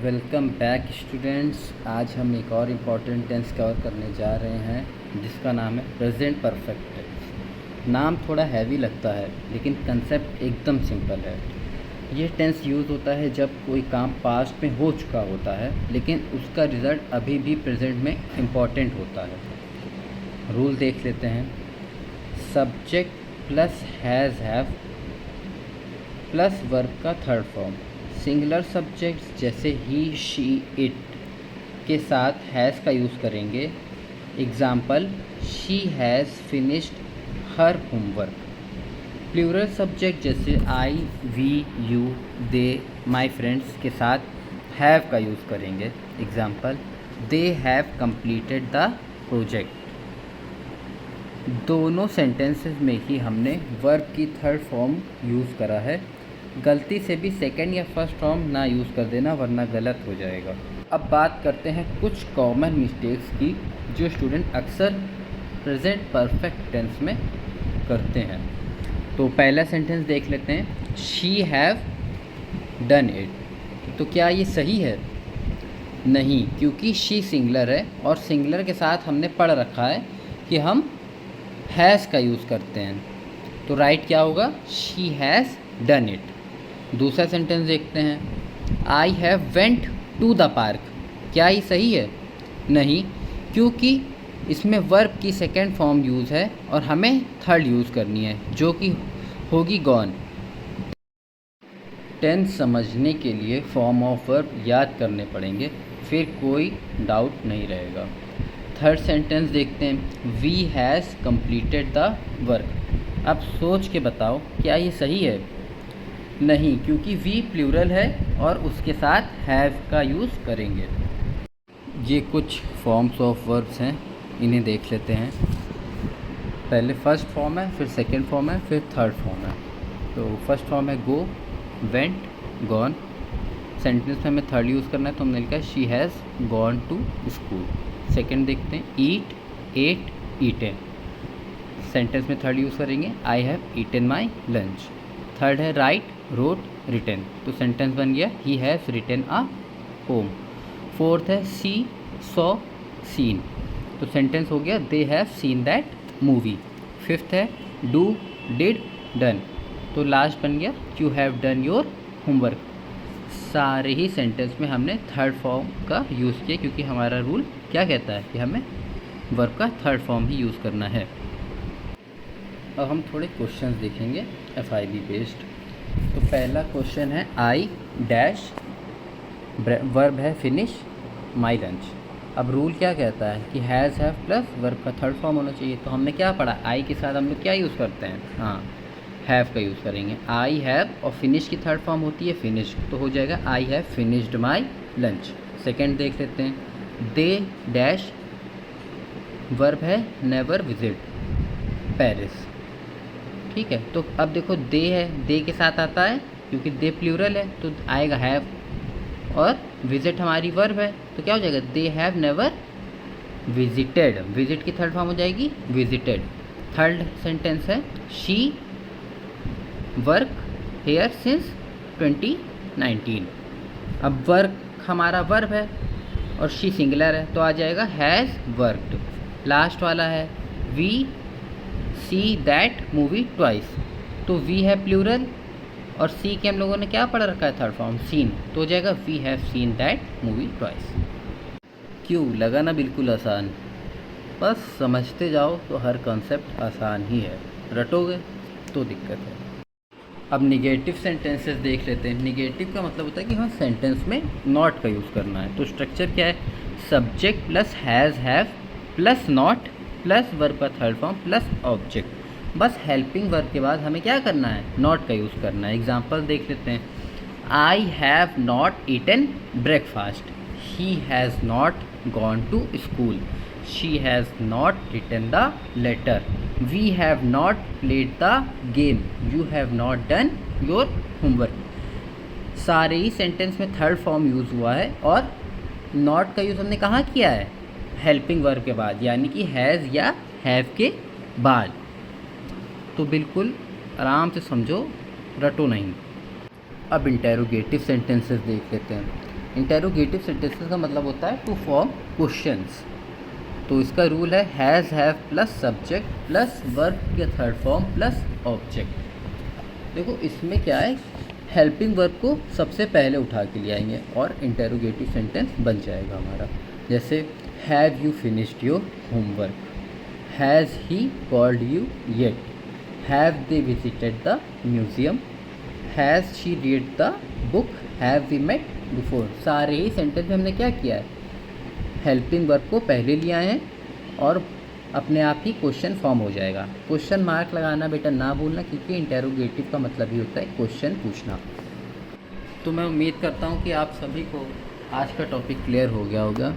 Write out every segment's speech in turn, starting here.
Welcome back students. आज हम एक और इम्पॉर्टेंट टेंस कवर करने जा रहे हैं जिसका नाम है प्रेजेंट परफेक्ट टेंस। नाम थोड़ा हैवी लगता है लेकिन कंसेप्ट एकदम सिंपल है। ये टेंस यूज़ होता है जब कोई काम पास्ट में हो चुका होता है लेकिन उसका रिज़ल्ट अभी भी प्रेजेंट में इम्पॉर्टेंट होता है। रूल देख लेते हैं। Subject plus has have plus verb का थर्ड फॉर्म। सिंगुलर सब्जेक्ट्स जैसे ही, शी, इट के साथ हैज़ का यूज़ करेंगे। Example, she has finished her homework. Plural subject जैसे I, we, you, they, my friends के साथ हैव का यूज़ करेंगे। Example, they have completed the project. दोनों सेंटेंसेस में ही हमने वर्ब की थर्ड फॉर्म यूज़ करा है। गलती से भी सेकंड या फर्स्ट फॉर्म ना यूज़ कर देना वरना गलत हो जाएगा। अब बात करते हैं कुछ कॉमन मिस्टेक्स की जो स्टूडेंट अक्सर प्रेजेंट परफेक्ट टेंस में करते हैं। तो पहला सेंटेंस देख लेते हैं, शी हैव डन इट। तो क्या ये सही है? नहीं, क्योंकि शी सिंगुलर है और सिंगुलर के साथ हमने पढ़ रखा है कि हम हैज़ का यूज़ करते हैं। तो राइट क्या होगा? She has done it. दूसरा सेंटेंस देखते हैं, I have went to the park. क्या ये सही है? नहीं, क्योंकि इसमें वर्ब की सेकेंड फॉर्म यूज़ है और हमें थर्ड यूज़ करनी है जो कि होगी गॉन। टेंस समझने के लिए फॉर्म ऑफ वर्ब याद करने पड़ेंगे, फिर कोई डाउट नहीं रहेगा। थर्ड सेंटेंस देखते हैं, we has completed the work. अब सोच के बताओ क्या ये सही है? नहीं, क्योंकि वी प्लूरल है और उसके साथ हैव का यूज़ करेंगे। ये कुछ फॉर्म्स ऑफ वर्ब्स हैं, इन्हें देख लेते हैं। पहले फर्स्ट फॉर्म है, फिर सेकंड फॉर्म है, फिर थर्ड फॉर्म है। तो फर्स्ट फॉर्म है गो, वेंट, गॉन। सेंटेंस में हमें थर्ड यूज़ करना है तो हमने लिखा है she has gone to school. Second देखते हैं, ईट, एट, ईटेन। सेंटेंस में थर्ड यूज़ करेंगे, I have eaten my lunch. Third है राइट, रोट, रिटन। तो सेंटेंस बन गया he has written a poem. Fourth है सी, सॉ, सीन। तो सेंटेंस हो गया they have seen that movie. Fifth है डू, डिड, डन। तो लास्ट बन गया you have done your homework. सारे ही सेंटेंस में हमने थर्ड फॉर्म का यूज़ किया क्योंकि हमारा रूल क्या कहता है कि हमें वर्ब का थर्ड फॉर्म ही यूज़ करना है। अब हम थोड़े क्वेश्चंस देखेंगे FIB बेस्ड। तो पहला क्वेश्चन है आई डैश, वर्ब है फिनिश माई लंच। अब रूल क्या कहता है कि हैज़ हैव प्लस वर्ब का थर्ड फॉर्म होना चाहिए। तो हमने क्या पढ़ा, आई के साथ हम लोग क्या यूज़ करते हैं? हाँ, हैव का यूज़ करेंगे। आई हैव और फिनिश की थर्ड फॉर्म होती है फिनिश, तो हो जाएगा I have finished my lunch. Second देख लेते हैं, दे डैश, वर्ब है नेवर विजिट पेरिस। ठीक है, तो अब देखो दे है, दे के साथ आता है क्योंकि दे प्लूरल है तो आएगा हैव, और विजिट हमारी वर्ब है तो क्या हो जाएगा? They have never visited. Visit की थर्ड फॉर्म हो जाएगी विजिटेड। थर्ड सेंटेंस है शी वर्क हेयर सिंस 2019। अब वर्क हमारा वर्ब है और शी सिंगुलर है तो आ जाएगा हैज़ वर्कड। लास्ट वाला है we see that movie twice. तो वी है प्लूरल और सी के हम लोगों ने क्या पढ़ रखा है? थर्ड फॉर्म सीन, तो हो जाएगा we have seen that movie twice. क्यों लगा ना बिल्कुल आसान? बस समझते जाओ तो हर कॉन्सेप्ट आसान ही है, रटोगे तो दिक्कत है। अब निगेटिव सेंटेंसेस देख लेते हैं। निगेटिव का मतलब होता है कि हाँ सेंटेंस में नॉट का यूज़ करना है। तो स्ट्रक्चर क्या है? Subject plus has have plus not plus verb का थर्ड फॉर्म प्लस ऑब्जेक्ट। बस हेल्पिंग वर्ब के बाद हमें क्या करना है? नॉट का यूज़ करना है। एग्जांपल देख लेते हैं, I have not eaten breakfast, he has not gone to school, she has not written the letter, we have not played the game, you have not done your homework. सारे ही sentence में third form use हुआ है और not का use हमने कहाँ किया है? हेल्पिंग वर्ब के बाद, यानी कि हैज़ या हैव के बाद। तो बिल्कुल आराम से समझो, रटो नहीं। अब इंटेरोगेटिव सेंटेंसेस देख लेते हैं। इंटेरोगेटिव सेंटेंसेस का मतलब होता है टू फॉर्म क्वेश्चंस। तो इसका रूल है has have plus subject plus verb के थर्ड फॉर्म प्लस ऑब्जेक्ट। देखो इसमें क्या है, हेल्पिंग वर्ब को सबसे पहले उठा के ले आएंगे और इंटेरोगेटिव सेंटेंस बन जाएगा हमारा। जैसे have you finished your homework, has he called you yet, have they visited the museum, has she read the book, have we met before. सारे ही सेंटेंस में हमने क्या किया है, हेल्पिंग वर्ब को पहले ले आए हैं और अपने आप ही क्वेश्चन फॉर्म हो जाएगा। क्वेश्चन मार्क लगाना बेटा ना भूलना, क्योंकि इंटेरोगेटिव का मतलब ही होता है क्वेश्चन पूछना। तो मैं उम्मीद करता हूँ कि आप सभी को आज का टॉपिक क्लियर हो गया होगा।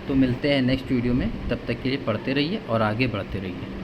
तो मिलते हैं नेक्स्ट वीडियो में, तब तक के लिए पढ़ते रहिए और आगे बढ़ते रहिए।